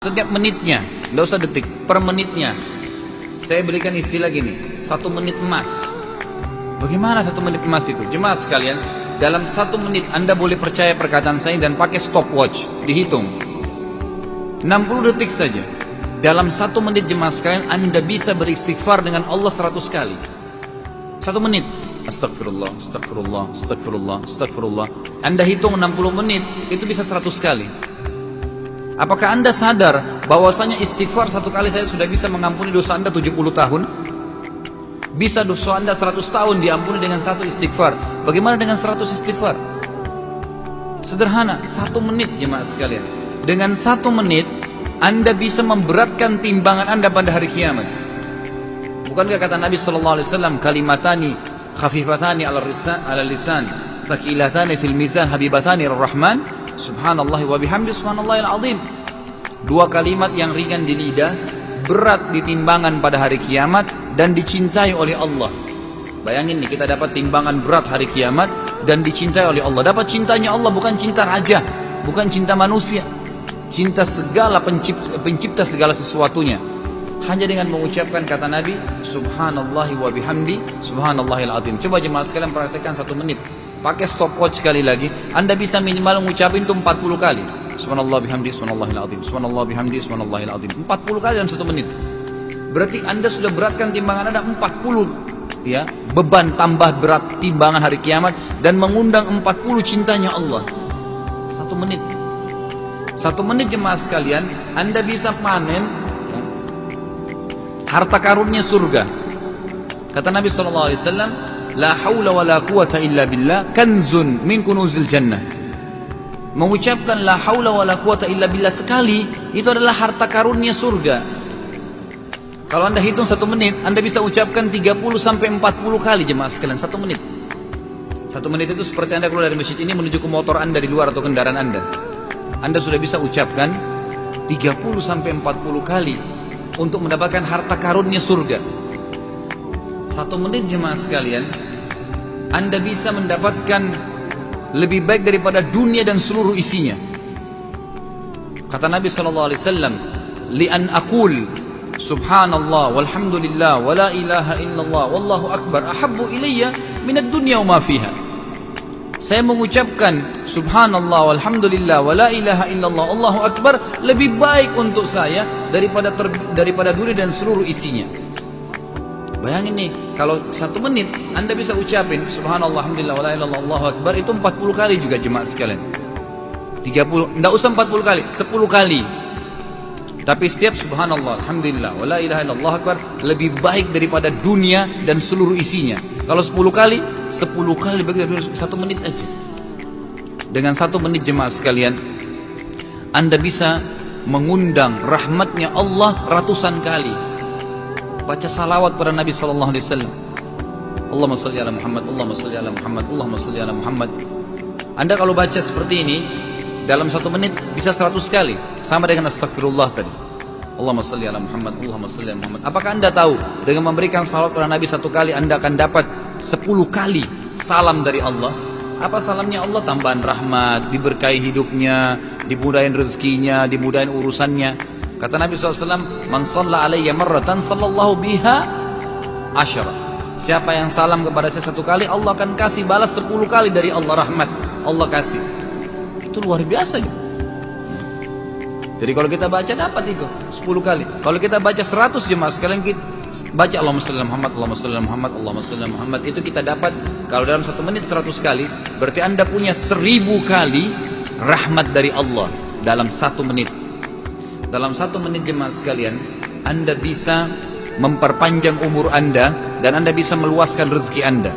setiap menitnya, tidak usah detik, per menitnya. Saya berikan istilah gini, 1 menit emas. Bagaimana 1 menit emas itu? Jemaah sekalian, dalam 1 menit Anda boleh percaya perkataan saya dan pakai stopwatch, dihitung 60 detik saja. Dalam 1 menit jemaah sekalian Anda bisa beristighfar dengan Allah 100 kali. 1 menit. Astagfirullah, astagfirullah, astagfirullah, astagfirullah. Anda hitung 60 menit, itu bisa 100 kali. Apakah Anda sadar bahwasanya istighfar 1 kali saya sudah bisa mengampuni dosa Anda 70 tahun? Bisa dosa Anda 100 tahun diampuni dengan 1 istighfar. Bagaimana dengan 100 istighfar? Sederhana, 1 menit jemaah sekalian. Dengan 1 menit Anda bisa memberatkan timbangan Anda pada hari kiamat. Bukankah kata Nabi SAW, kalimatani khafifatani ala lisan, thaqilatani fil mizan, habibatani ar-Rahman, subhanallah wa bihamdi, subhanallahil azim. 2 kalimat yang ringan di lidah, berat di timbangan pada hari kiamat, dan dicintai oleh Allah. Bayangin nih, kita dapat timbangan berat hari kiamat dan dicintai oleh Allah. Dapat cintanya Allah, bukan cinta raja, bukan cinta manusia, cinta segala pencipta segala sesuatunya. Hanya dengan mengucapkan kata Nabi, subhanallah wa bihamdi, subhanallahil azim. Coba jemaah sekalian praktekkan 1 menit. Pakai stopwatch sekali lagi, Anda bisa minimal mengucapin itu 40 kali. Subhanallah bihamdi, subhanallahil azim. Subhanallah bihamdi, subhanallahil azim. 40 kali dalam 1 menit. Berarti Anda sudah beratkan timbangan Anda 40, ya, beban tambah berat timbangan hari kiamat, dan mengundang 40 cintanya Allah. 1 menit. 1 menit jemaah sekalian, Anda bisa panen harta karunnya surga. Kata Nabi SAW, la hawla wa la quwata illa billah kanzun min kunuzil jannah. Mengucapkan la hawla wa la quwata illa billah sekali, itu adalah harta karunnya surga. Kalau Anda hitung 1 menit, Anda bisa ucapkan 30-40 kali jemaah sekalian 1 menit. 1 menit itu seperti Anda keluar dari masjid ini menuju ke motor Anda di luar atau kendaraan Anda. Anda sudah bisa ucapkan 30-40 kali untuk mendapatkan harta karunnya surga. 1 menit jemaah sekalian, Anda bisa mendapatkan lebih baik daripada dunia dan seluruh isinya. Kata Nabi SAW, li'an aqul subhanallah walhamdulillah wa la ilaha illallah wallahu akbar ahabbu ilayya minad dunya wa ma fiha. Saya mengucapkan subhanallah walhamdulillah wa la ilaha illallah allahu akbar lebih baik untuk saya daripada dunia dan seluruh isinya. Bayangin nih, kalau 1 menit Anda bisa ucapin subhanallah alhamdulillah wa la ilaha illallah allahu akbar, itu 40 kali juga jemaah sekalian. 30, enggak usah 40 kali, 10 kali. Tapi setiap subhanallah alhamdulillah wa la ilaha illallah akbar lebih baik daripada dunia dan seluruh isinya. Kalau 10 kali baik dari 1 menit aja. Dengan 1 menit jemaah sekalian, Anda bisa mengundang rahmatnya Allah ratusan kali. Baca salawat pada Nabi SAW. Allahumma salli ala Muhammad, Allahumma salli ala Muhammad, Allahumma salli ala Muhammad. Anda kalau baca seperti ini, dalam 1 menit bisa 100 kali. Sama dengan astagfirullah tadi. Allahumma salli ala Muhammad, Allahumma salli ala Muhammad. Apakah Anda tahu, dengan memberikan salawat pada Nabi 1 kali, Anda akan dapat 10 kali salam dari Allah? Apa salamnya Allah? Tambahan rahmat, diberkahi hidupnya, dimudahin rezekinya, dimudahin urusannya. Kata Nabi SAW, man shalla alayya marratan sallallahu biha asyara. Siapa yang salam kepada saya 1 kali, Allah akan kasih balas 10 kali dari Allah, rahmat Allah kasih. Itu luar biasa gitu. Jadi kalau kita baca dapat itu 10 kali. Kalau kita baca 100 jemaah sekalian, kita baca Allahumma shalli ala Muhammad, Allahumma shalli ala Muhammad, Allahumma shalli ala Muhammad, itu kita dapat. Kalau dalam 1 menit 100 kali, berarti Anda punya 1000 kali rahmat dari Allah dalam 1 menit. Dalam 1 menit jemaah sekalian, Anda bisa memperpanjang umur Anda dan Anda bisa meluaskan rezeki Anda.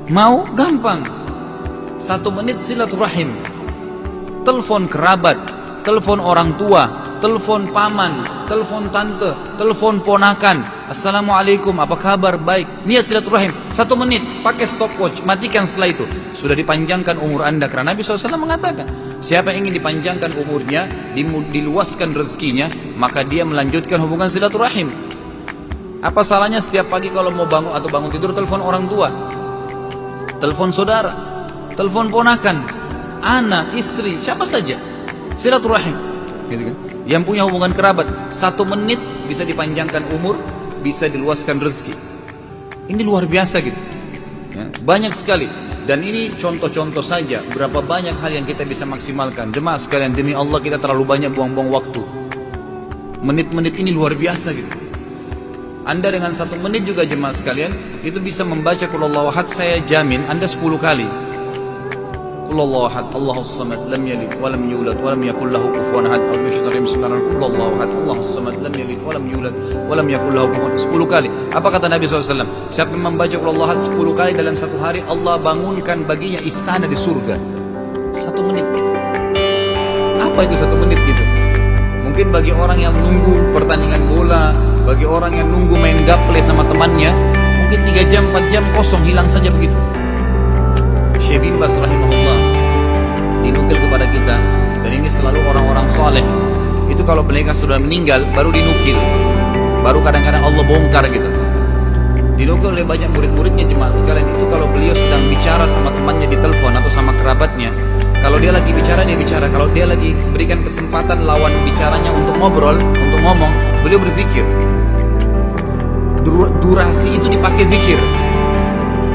Mau? Gampang. 1 menit silaturahim. Telepon kerabat, telepon orang tua, telepon paman, telepon tante, telepon ponakan. Assalamualaikum, apa kabar? Baik. Niat silaturahim 1 menit, pakai stopwatch, matikan setelah itu. Sudah dipanjangkan umur Anda, karena Nabi SAW mengatakan, siapa yang ingin dipanjangkan umurnya, diluaskan rezekinya, maka dia melanjutkan hubungan silaturahim. Apa salahnya setiap pagi kalau mau bangun atau bangun tidur, telepon orang tua, telepon saudara, telepon ponakan, anak, istri, siapa saja, silaturahim, gitu kan? yang punya hubungan kerabat. 1 menit bisa dipanjangkan umur, bisa diluaskan rezeki. Ini luar biasa gitu ya, banyak sekali. Dan ini contoh-contoh saja, berapa banyak hal yang kita bisa maksimalkan. Jemaah sekalian, demi Allah kita terlalu banyak buang-buang waktu. Menit-menit ini luar biasa gitu. Anda dengan 1 menit juga jemaah sekalian, itu bisa membaca Qul Huwallahu Ahad, saya jamin Anda 10 kali. Qul Huwallahu Ahad, Allahus Samad, lam yalid wa lam yulad wa lam yakul lahu kufuwan ahad. Qul Huwallahu Ahad, Allahus Samad, lam yalid wa lam yulad wa lam yakul lahu kufuwan ahad. 10 kali. Apa kata Nabi SAW? Siapa yang membaca Qul Huwallahu Ahad 10 kali dalam 1 hari, Allah bangunkan baginya istana di surga. 1 menit. Apa itu 1 menit gitu? Mungkin bagi orang yang menunggu pertandingan bola, bagi orang yang nunggu main gaple sama temannya, mungkin 3 jam, 4 jam kosong, hilang saja begitu. Syekh bin Baz rahimahullah dinukil kepada kita, dan ini selalu orang-orang soleh, itu kalau mereka sudah meninggal baru dinukil, baru kadang-kadang Allah bongkar gitu. Dinukil oleh banyak murid-muridnya jemaah sekalian, itu kalau beliau sedang bicara sama temannya di telepon atau sama kerabatnya, kalau dia lagi bicara dia bicara, kalau dia lagi berikan kesempatan lawan bicaranya untuk ngobrol, untuk ngomong, beliau berzikir. Durasi itu dipakai zikir.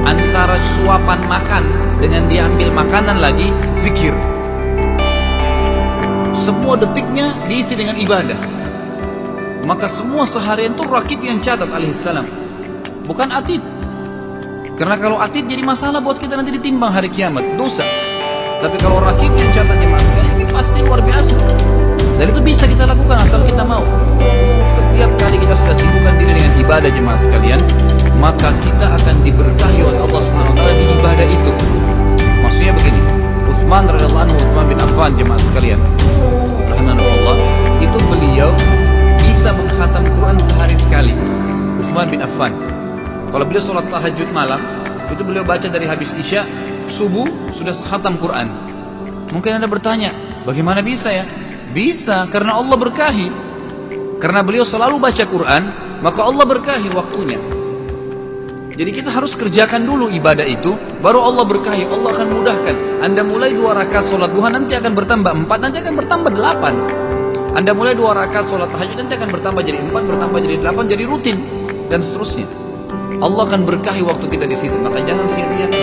Antara suapan makan dengan dia ambil makanan lagi, zikir. Semua detiknya diisi dengan ibadah. Maka semua seharian itu rakib yang catat alaihissalam, bukan atid. Karena kalau atid jadi masalah buat kita nanti ditimbang hari kiamat, dosa. Tapi kalau rakib yang catatnya mas, ini pasti luar biasa. Dan itu bisa kita lakukan asal kita mau. Setiap kali kita sudah sibukkan diri dengan ibadah jemaah sekalian, maka kita akan diberkahi oleh Allah Subhanahu wa taala di ibadah itu. Maksudnya begini, Utsman radhiyallahu anhu, Utsman bin Affan jemaah sekalian, rahimahullah, itu beliau bisa mengkhatam Quran sehari sekali. Utsman bin Affan, kalau beliau sholat tahajud malam, itu beliau baca dari habis Isya, subuh sudah khatam Quran. Mungkin Anda bertanya, bagaimana bisa ya? Bisa, karena Allah berkahi. Karena beliau selalu baca Quran, maka Allah berkahi waktunya. Jadi kita harus kerjakan dulu ibadah itu, baru Allah berkahi, Allah akan mudahkan. Anda mulai 2 rakaat sholat duha, nanti akan bertambah 4, nanti akan bertambah 8. Anda mulai 2 rakaat sholat tahajud, nanti akan bertambah jadi 4, bertambah jadi 8, jadi rutin, dan seterusnya. Allah akan berkahi waktu kita di situ, maka jangan sia-siakan.